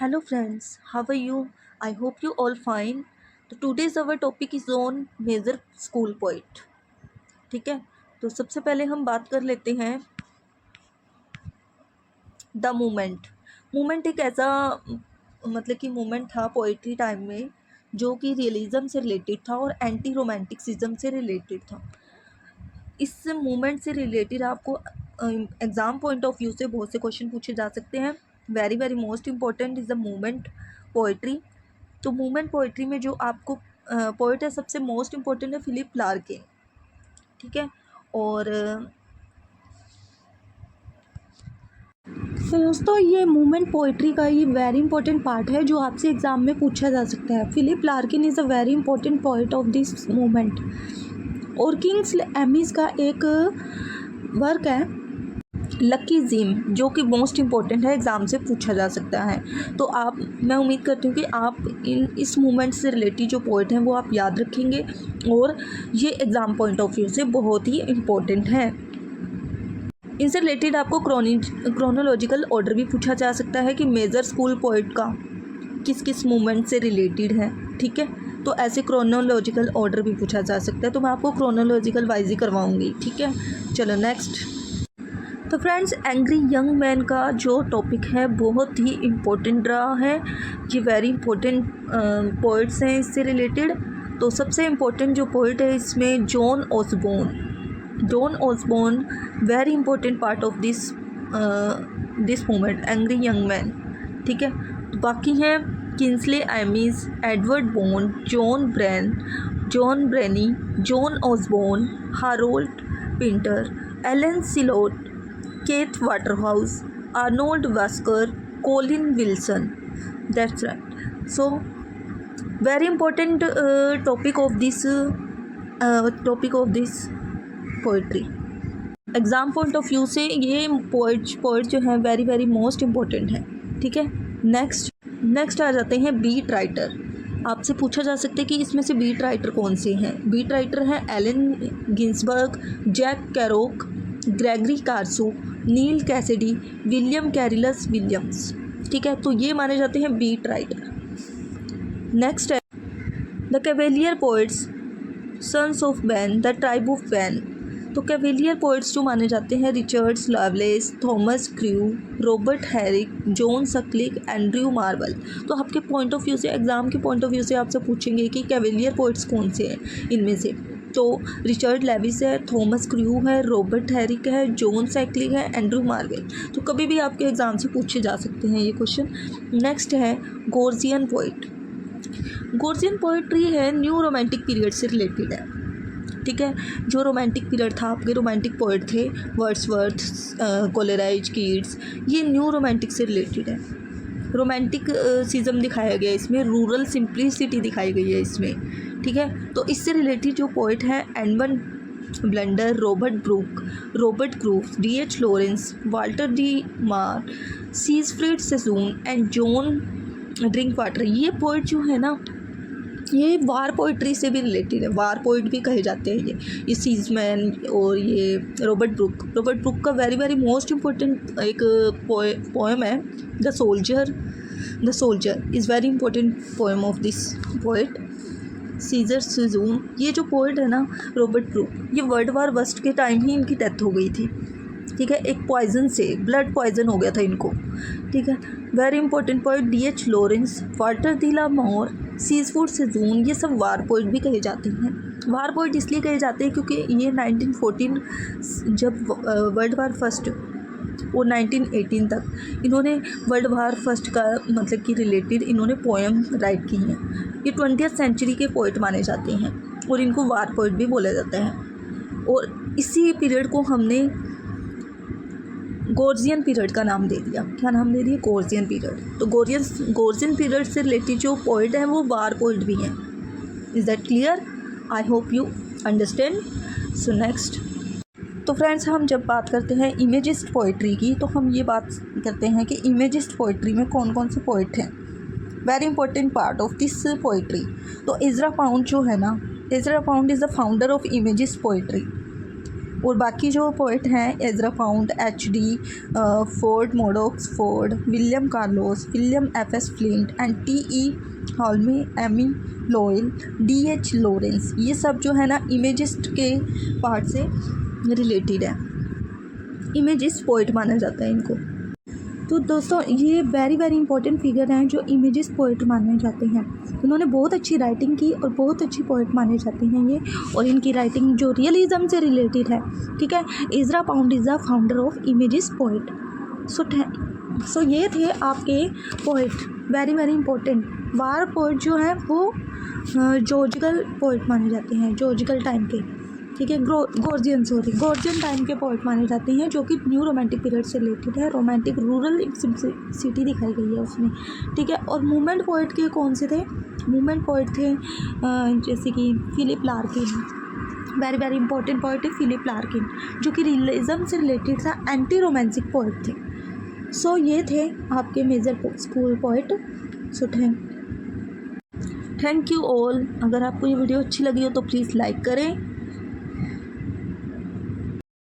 Hello friends, how are you? I hope you all fine. तो today's our topic is on major school poet. ठीक है, तो सबसे पहले हम बात कर लेते हैं द मूमेंट। मूमेंट एक ऐसा मतलब कि मूमेंट था पोइट्री टाइम में जो कि रियलिज्म से रिलेटेड था और एंटी रोमांटिसिज्म से रिलेटेड था। इस मूवमेंट से रिलेटेड आपको एग्ज़ाम पॉइंट ऑफ व्यू से बहुत से क्वेश्चन पूछे जा सकते हैं। Very very most important is the movement poetry. तो मूवमेंट पोइट्री में जो आपको पोइट है सबसे मोस्ट इम्पॉर्टेंट है फिलिप लार्किन। ठीक है, और तो दोस्तों ये मूवमेंट पोइट्री का ये वेरी इंपॉर्टेंट पार्ट है जो आपसे एग्ज़ाम में पूछा जा सकता है। Philip Larkin is a very important poet of this movement. और किंग्स एमिस का एक वर्क है लकी जिम जो कि मोस्ट इम्पॉर्टेंट है, एग्ज़ाम से पूछा जा सकता है। तो मैं उम्मीद करती हूँ कि आप इस मूवमेंट से रिलेटेड जो पॉइंट हैं वो आप याद रखेंगे और ये एग्ज़ाम पॉइंट ऑफ व्यू से बहुत ही इम्पोर्टेंट है। इनसे रिलेटेड आपको क्रोनोलॉजिकल ऑर्डर भी पूछा जा सकता है कि मेजर स्कूल पोइट का किस किस मूवमेंट से रिलेटेड है। ठीक है, तो ऐसे क्रोनोलॉजिकल ऑर्डर भी पूछा जा सकता है, तो मैं आपको क्रोनोलॉजिकल वाइज ही करवाऊँगी। ठीक है, चलो नेक्स्ट। तो फ्रेंड्स एंग्री यंग मैन का जो टॉपिक है बहुत ही इम्पोर्टेंट रहा है। ये वेरी इंपॉर्टेंट पोइट्स हैं इससे रिलेटेड। तो सबसे इम्पोर्टेंट जो पोइट है इसमें John Osborne very important part of this movement angry young man. ठीक है, बाकी हैं Kingsley Amis, Edward Bond, John Braine, John Osborne, Harold Pinter, Alan Sillitoe, Keith Waterhouse, Arnold Wesker, Colin Wilson. That's right. So very important topic of this poetry. Exam point of view से ये poet जो है very very most important है। ठीक है, next आ जाते हैं beat writer. आपसे पूछा जा सकता है कि इसमें से बीट राइटर कौन से हैं। बीट राइटर हैं Allen Ginsberg, Jack Kerouac, Gregory Corso, Neal Cassady, William Carlos Williams. ठीक है, तो ये माने जाते हैं बीट राइटर। नेक्स्ट है the cavalier poets, sons of Ben, the tribe of Ben. तो कैवेलियर पोइट्स जो माने जाते हैं Richards Lovelace, Thomas Carew, Robert Herrick, John Suckling, Andrew Marvell. तो आपके पॉइंट ऑफ व्यू से एग्ज़ाम के पॉइंट ऑफ व्यू से आपसे पूछेंगे कि कैवेलियर पोइट्स कौन से हैं इनमें से। तो रिचर्ड लेविस है, थॉमस क्रू है, रॉबर्ट हैरिक है, जॉन सैकलिग है, एंड्रयू मार्वेल। तो कभी भी आपके एग्ज़ाम से पूछे जा सकते हैं ये क्वेश्चन। नेक्स्ट है गोर्जियन पोइट। गोर्जियन पोइट्री है न्यू रोमांटिक पीरियड से रिलेटेड है। ठीक है, जो रोमांटिक पीरियड था, आपके रोमांटिक पोइट थे वर्ड्सवर्थ, कोलेराइज, कीट्स, ये न्यू रोमांटिक से रिलेटेड है। रोमांटिक सिज्म दिखाया गया है इसमें, रूरल सिंप्लिसिटी दिखाई गई है इसमें। ठीक है, तो इससे रिलेटेड जो पोइट है Edmund blunder, Robert group, D.H. Lawrence, Walter D मार, सीजफ्रीड सेजून एंड जॉन ड्रिंक वाटर। ये पोइट जो है ना ये वार पोइट्री से भी रिलेटेड है, वार पोइट भी कहे जाते हैं ये सीजमैन और ये रॉबर्ट ब्रुक का वेरी वेरी मोस्ट इम्पोर्टेंट एक पोएम है the soldier is very important poem of this poet सीजर सेजून। ये जो पोइट है ना रॉबर्ट ब्रुक, ये वर्ल्ड वार फर्स्ट के टाइम ही इनकी डेथ हो गई थी। ठीक है, एक पॉइजन से, ब्लड पॉइजन हो गया था इनको। ठीक है, very important poet D.H. Lawrence, Walter de la Mare, सीजफूड सेजून, ये सब वार पोइट भी कहे जाते हैं। वार पोइट इसलिए कहे जाते हैं क्योंकि ये 1914 जब वर्ल्ड वार फर्स्ट और 1918 तक इन्होंने वर्ल्ड वार फर्स्ट का मतलब कि रिलेटेड इन्होंने पोएम राइट की हैं। ये 20th सेंचुरी के पोइट माने जाते हैं और इनको वार पोइट भी बोला जाता है। और इसी पीरियड को हमने गोर्जियन पीरियड का नाम दे दिया। क्या नाम दे दिया? गोर्जियन पीरियड। तो गोर्जियन पीरियड से रिलेटेड जो पोइट हैं वो वार पोइट भी हैं। Is that clear? I hope you understand. So next. तो फ्रेंड्स हम जब बात करते हैं इमेजिस्ट पोइट्री की तो हम ये बात करते हैं कि इमेजिस्ट पोइट्री में कौन कौन से पोइट हैं। Very important part of this poetry. तो इज़रा पाउंड जो है ना, Ezra Pound is the founder of imagist poetry. और बाकी जो पोइट हैं Ezra Pound, H.D. Ford, Madox Ford, William Carlos, William F.S. Flint and T.E. Hulme, Amy Lowell, D.H. Lawrence, ये सब जो है ना इमेजिस्ट के पार्ट से रिलेटेड है। इमेजिस्ट पोइट माना जाता है इनको। तो दोस्तों ये वेरी वेरी इंपॉर्टेंट फिगर हैं जो इमेजिस्ट पोइट माने जाते हैं। उन्होंने बहुत अच्छी राइटिंग की और बहुत अच्छी पोइट माने जाते हैं ये, और इनकी राइटिंग जो रियलिज्म से रिलेटेड है, ठीक है। Ezra Pound is the founder of imagist poet. So ये थे आपके poet, very very important. War poet जो है वो जॉर्जिकल पोइट माने जाते हैं, जॉर्जिकल टाइम के, ठीक है। गॉर्जियन टाइम के पोइट माने जाते हैं, जो कि न्यू रोमांटिक पीरियड से रिलेटेड है। रोमांटिक रूरल सिटी दिखाई गई है उसमें, ठीक है। और मूवमेंट पोइट के कौन से थे? मूवमेंट पोइट थे जैसे कि Philip Larkin, very very important poet है फिलिप लार्किन, जो कि रियलिज्म से रिलेटेड था, एंटी रोमांटिक पोइट थे। सो ये थे आपके major school poet. So thank you all. अगर आपको ये वीडियो अच्छी लगी हो तो प्लीज़ लाइक करें,